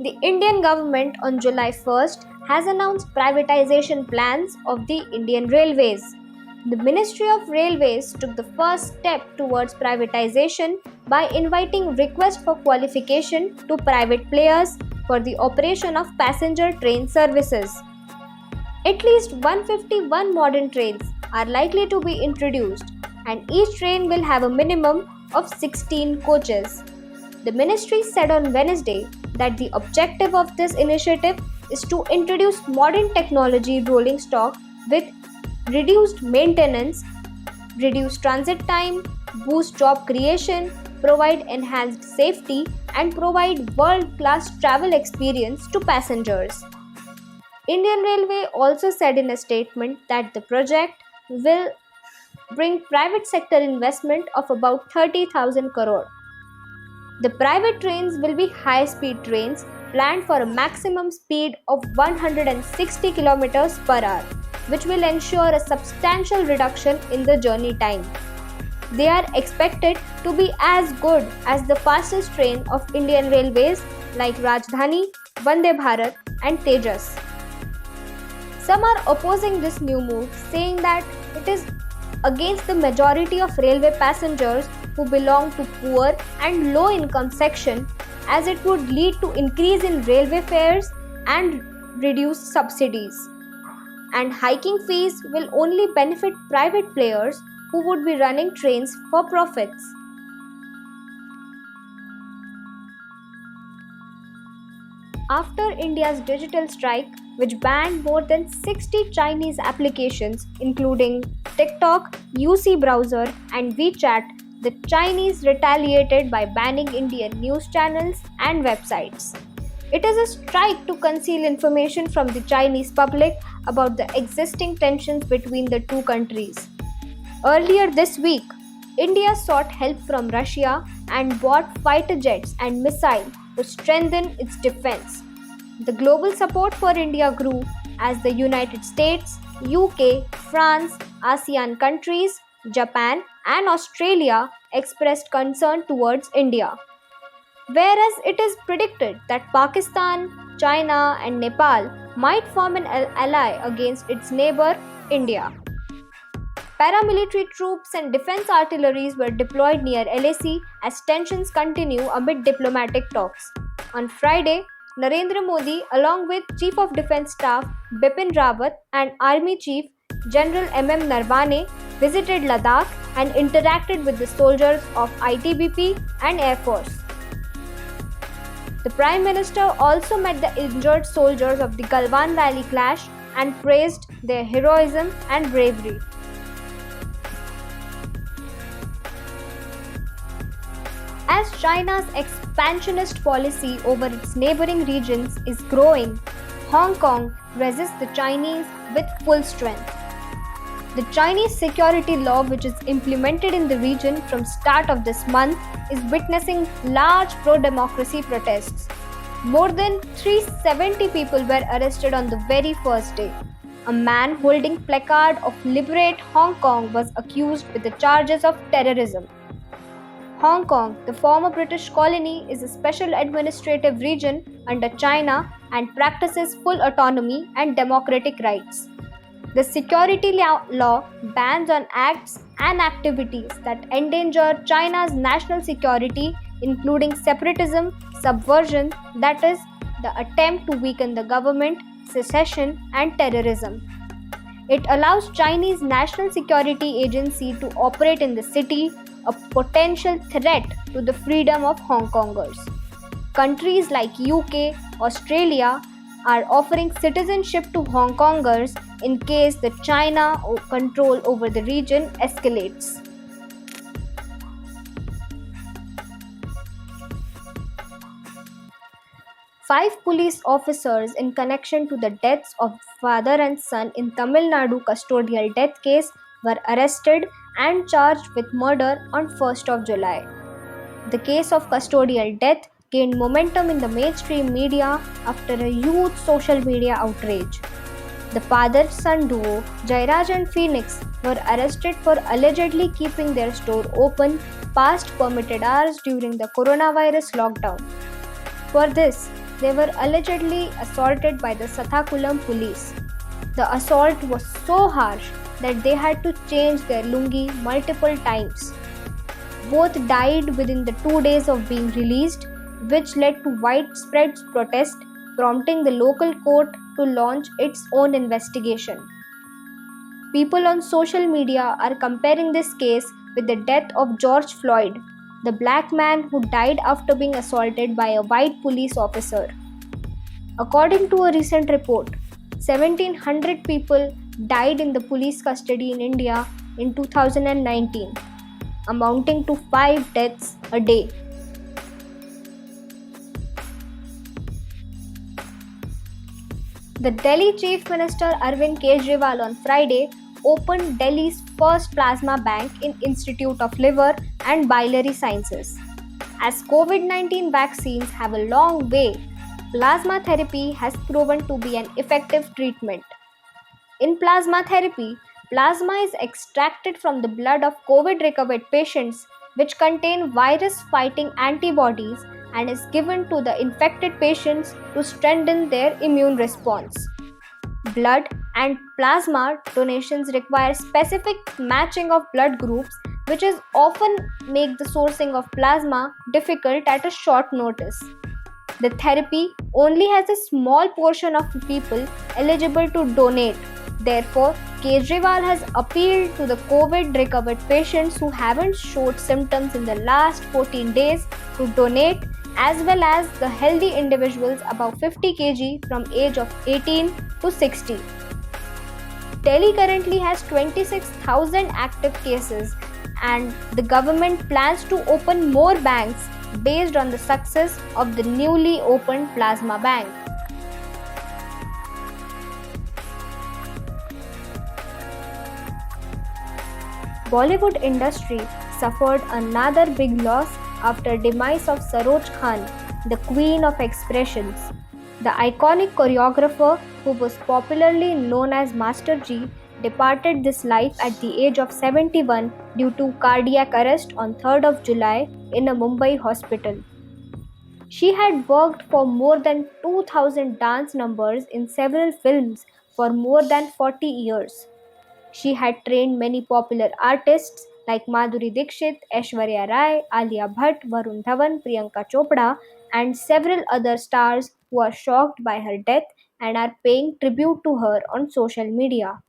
The Indian government on July 1st has announced privatization plans of the Indian Railways. The Ministry of Railways took the first step towards privatization by inviting requests for qualification to private players for the operation of passenger train services. At least 151 modern trains are likely to be introduced, and each train will have a minimum of 16 coaches. The ministry said on Wednesday that the objective of this initiative is to introduce modern technology rolling stock with reduced maintenance, reduce transit time, boost job creation, provide enhanced safety, and provide world-class travel experience to passengers. Indian Railway also said in a statement that the project will bring private sector investment of about 30,000 crore. The private trains will be high-speed trains planned for a maximum speed of 160 km per hour, which will ensure a substantial reduction in the journey time. They are expected to be as good as the fastest train of Indian Railways like Rajdhani, Vande Bharat and Tejas. Some are opposing this new move, saying that it is against the majority of railway passengers who belong to poor and low income section, as it would lead to increase in railway fares and reduced subsidies. And hiking fees will only benefit private players who would be running trains for profits. After India's digital strike, which banned more than 60 Chinese applications including TikTok, UC browser and WeChat, the Chinese retaliated by banning Indian news channels and websites. It is a strike to conceal information from the Chinese public about the existing tensions between the two countries. Earlier this week, India sought help from Russia and bought fighter jets and missiles to strengthen its defense. The global support for India grew as the United States, UK, France, ASEAN countries, Japan, and Australia expressed concern towards India. Whereas it is predicted that Pakistan, China, and Nepal might form an ally against its neighbor, India. Paramilitary troops and defense artilleries were deployed near LAC as tensions continue amid diplomatic talks. On Friday, Narendra Modi, along with Chief of Defence Staff Bipin Rawat and Army Chief General MM Narbane, visited Ladakh and interacted with the soldiers of ITBP and Air Force. The Prime Minister also met the injured soldiers of the Galwan Valley clash and praised their heroism and bravery. As China's expansionist policy over its neighboring regions is growing, Hong Kong resists the Chinese with full strength. The Chinese security law, which is implemented in the region from start of this month, is witnessing large pro-democracy protests. More than 370 people were arrested on the very first day. A man holding placard of Liberate Hong Kong was accused with the charges of terrorism. Hong Kong, the former British colony, is a special administrative region under China and practices full autonomy and democratic rights. The security law bans on acts and activities that endanger China's national security, including separatism, subversion, that is, the attempt to weaken the government, secession, and terrorism. It allows Chinese National Security Agency to operate in the city, a potential threat to the freedom of Hong Kongers. Countries like UK, Australia are offering citizenship to Hong Kongers in case the China control over the region escalates. Five police officers in connection to the deaths of father and son in Tamil Nadu custodial death case were arrested and charged with murder on 1st of July. The case of custodial death gained momentum in the mainstream media after a huge social media outrage. The father-son duo, Jairaj and Phoenix, were arrested for allegedly keeping their store open past permitted hours during the coronavirus lockdown. For this, they were allegedly assaulted by the Sathakulam police. The assault was so harsh that they had to change their lungi multiple times. Both died within the 2 days of being released, which led to widespread protest, prompting the local court to launch its own investigation. People on social media are comparing this case with the death of George Floyd, the black man who died after being assaulted by a white police officer. According to a recent report, 1,700 people died in the police custody in India in 2019, amounting to 5 deaths a day. The Delhi Chief Minister Arvind Kejriwal on Friday opened Delhi's first plasma bank in Institute of Liver and Biliary Sciences. As COVID-19 vaccines have a long way, plasma therapy has proven to be an effective treatment. In plasma therapy, plasma is extracted from the blood of COVID recovered patients, which contain virus fighting antibodies, and is given to the infected patients to strengthen their immune response. Blood and plasma donations require specific matching of blood groups, which is often make the sourcing of plasma difficult at a short notice. The therapy only has a small portion of people eligible to donate. Therefore, Kejriwal has appealed to the COVID recovered patients who haven't showed symptoms in the last 14 days to donate, as well as the healthy individuals above 50 kg from age of 18 to 60. Delhi currently has 26,000 active cases, and the government plans to open more banks based on the success of the newly opened plasma bank. Bollywood industry suffered another big loss after demise of Saroj Khan, the queen of expressions. The iconic choreographer, who was popularly known as Master G, departed this life at the age of 71 due to cardiac arrest on 3rd of July in a Mumbai hospital. She had worked for more than 2000 dance numbers in several films for more than 40 years. She had trained many popular artists like Madhuri Dixit, Aishwarya Rai, Alia Bhatt, Varun Dhawan, Priyanka Chopra, and several other stars who are shocked by her death and are paying tribute to her on social media.